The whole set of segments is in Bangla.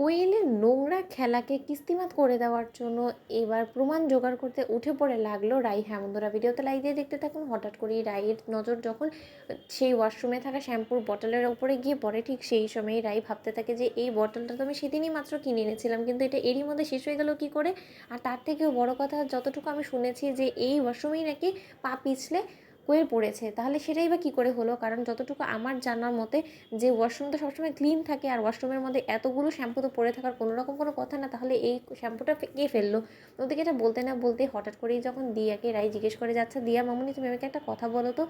কোয়েলের নোংরা খেলাকে কিস্তিমাত করে দেওয়ার জন্য এবার প্রমাণ জোগাড় করতে উঠে পড়ে লাগলো রাই। হ্যাঁ বন্ধুরা, ভিডিওতে লাইক দিয়ে দেখতে থাকুন। হঠাৎ করেই রাইয়ের নজর যখন সেই ওয়াশরুমে থাকা শ্যাম্পুর বটলের ওপরে গিয়ে পড়ে, ঠিক সেই সময় রাই ভাবতে থাকে যে এই বটলটা তো আমি সেদিনই মাত্র কিনে এনেছিলাম, কিন্তু এটা এরই মধ্যে শেষ হয়ে গেল কী করে। আর তার থেকেও বড় কথা, যতটুকু আমি শুনেছি যে এই ওয়াশরুমেই নাকি পা পিছলে কোয়েল পড়েছে, তাহলে সেটাই বা কী করে হলো? কারণ যতটুকু আমার জানার মতে যে ওয়াশরুম তো সবসময় ক্লিন থাকে, আর ওয়াশরুমের মধ্যে এতগুলো শ্যাম্পু তো পড়ে থাকার কোনো রকম কোনো কথা না, তাহলে এই শ্যাম্পুটা কে ফেললো? ওদিকে এটা বলতে না বলতে হঠাৎ করেই যখন দিয়াকে রাই জিজ্ঞেস করে যাচ্ছে, দিয়া মামুনি তুমি আমাকে একটা কথা বলো তো,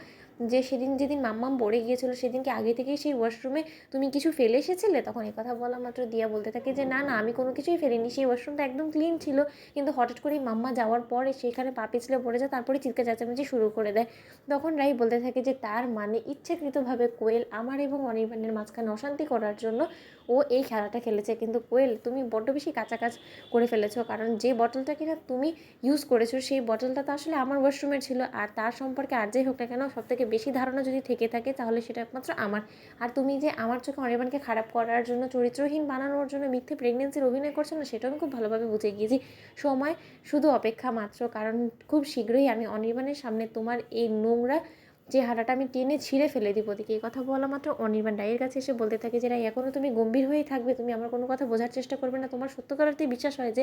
যে যেদিন মাম্মাম পড়ে গিয়েছিলো সেদিনকে আগে থেকেই সেই ওয়াশরুমে তুমি কিছু ফেলে এসেছিলে? তখন এই কথা বলা মাত্র দিয়া বলতে থাকে যে না না, আমি কোনো কিছুই ফেলিনি, সেই ওয়াশরুমটা একদম ক্লিন ছিল, কিন্তু হঠাৎ করেই মাম্মা যাওয়ার পরে সেখানে পা পিছলে পড়ে যায়, তারপরে চিৎকার চেঁচামেচি শুরু করে দেয়। তখন রাই বলতে থাকে যে তার মানে ইচ্ছাকৃতভাবে কোয়েল আমার এবং অনির্বাণের মাঝখানে অশান্তি করার জন্য ও এই খেলাটা খেলেছে। কিন্তু কোয়েল, তুমি বড্ড বেশি কাঁচা কাজ করে ফেলেছো, কারণ যে বটলটা কিনা তুমি ইউজ করেছো সেই বটলটা তো আসলে আমার ওয়াশরুমের ছিল, আর তার সম্পর্কে আর যাই হোক না কেন, সবথেকে বেশি ধারণা যদি থেকে থাকে তাহলে সেটা একমাত্র আমার। আর তুমি যে আমার চোখে অনির্বাণকে খারাপ করার জন্য, চরিত্রহীন বানানোর জন্য মিথ্যে প্রেগনেন্সির অভিনয় করছো না, সেটাও আমি খুব ভালোভাবে বুঝে গিয়েছি। সময় শুধু অপেক্ষা মাত্র, কারণ খুব শীঘ্রই আমি অনির্বাণের সামনে তোমার এই নোংরা চেহারাটা আমি টেনে ছিঁড়ে ফেলে দিব। ওদিকে এই কথা বলা মাত্র অনির্বাণ রাইয়ের কাছে এসে বলতে থাকে যে রাই, এখনও তুমি গম্ভীর হয়েই থাকবে? তুমি আমার কোনো কথা বোঝার চেষ্টা করবে না? তোমার সত্যিকার অর্থেই বিশ্বাস হয় যে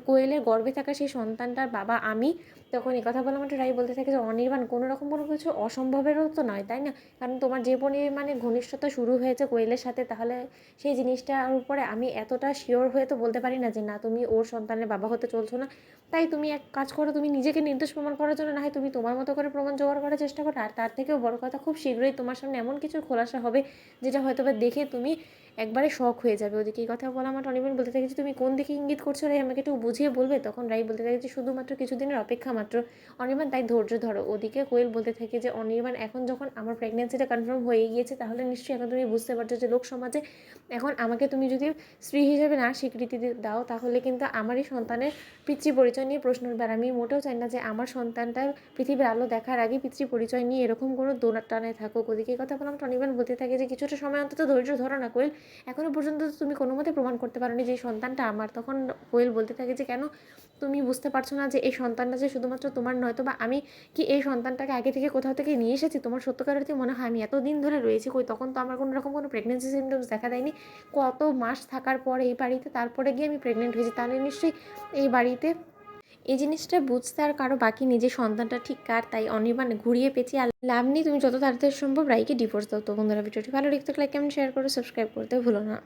কোয়েলের গর্ভে থাকা সেই সন্তানটার বাবা আমি? তখন এই কথা বলা মাত্র রাই বলতে থাকে যে অনির্বাণ, কোনো রকম কোনো কিছু অসম্ভবেরও তো নয়, তাই না? কারণ তোমার যে পরিমাণে ঘনিষ্ঠতা শুরু হয়েছে কোয়েলের সাথে, তাহলে সেই জিনিসটার উপরে আমি এতটা শিওর হয়ে তো বলতে পারি না যে না, তুমি ওর সন্তানের বাবা হতে চলছো না। তাই তুমি এক কাজ করো, তুমি নিজেকে নির্দোষ প্রমাণ করার জন্য না হয় তুমি তোমার মতো করে প্রমাণ জোগাড় করার চেষ্টা করো। আর তার থেকেও বড় কথা, খুব শীঘ্রই তোমার সামনে এমন কিছু খোলাসা হবে যেটা হয়তো বা দেখে তুমি একবারে শখ হয়ে যাবে। ওদিকে এই কথা বলা আমার অনির্বাণ বলতে থাকে যে তুমি কোন দিকে ইঙ্গিত করছো রাই, আমাকে একটু বুঝিয়ে বলবে? তখন রাই বলতে থাকে যে শুধুমাত্র কিছুদিনের অপেক্ষা মাত্র অনির্বাণ, তাই ধৈর্য ধরো। ওদিকে কোয়েল বলতে থাকে যে অনির্বাণ, এখন যখন আমার প্রেগনেন্সিটা কনফার্ম হয়ে গিয়েছে, তাহলে নিশ্চয়ই এখন তুমি বুঝতে পারছো যে লোক সমাজে এখন আমাকে তুমি যদি স্ত্রী হিসেবে না স্বীকৃতি দাও, তাহলে কিন্তু আমারই সন্তানের পিতৃ পরিচয় নিয়ে প্রশ্ন উঠবে। আর আমি মোটেও চাই না যে আমার সন্তানটার পৃথিবীর আলো দেখার আগে পিতৃ পরিচয় নিয়ে এরকম কোনো দোটানায় থাকুক। ওদিকে কথা বললাম, অনির্বাণ বলতে থাকে যে কিছুটা সময় অন্তত ধৈর্য ধরো না কোয়েল, এখনও পর্যন্ত তুমি কোনো মতে প্রমাণ করতে পারোনি যে এই সন্তানটা আমার। তখন কোয়েল বলতে থাকে যে কেন তুমি বুঝতে পারছো না যে এই সন্তানটা যে শুধুমাত্র তোমার নয়, তো বা আমি কি এই সন্তানটাকে আগে থেকে কোথাও থেকে নিয়ে এসেছি? তোমার সত্যিকার অর্থে মনে হয় আমি এতদিন ধরে রয়েছি কই, তখন তো আমার কোনো রকম কোনো প্রেগনেন্সি সিমটমস দেখা দেয়নি। কত মাস থাকার পরে এই বাড়িতে, তারপরে গিয়ে আমি প্রেগনেন্ট হয়েছি, তাহলে নিশ্চয়ই এই বাড়িতে এই জিনিসটা বুঝতে আর কারো বাকি নেই যে সন্তানটা ঠিক কার। তাই অনির্বাণ ঘুরিয়ে পেঁচিয়ে আর লাভ নেই, তুমি যত তাড়াতাড়ি সম্ভব রাইকে ডিভোর্স দাও। তো বন্ধুরা, ভিডিওটি ভালো লাগলে লাইক কমেন্ট শেয়ার করে সাবস্ক্রাইব করতে ভুলো না।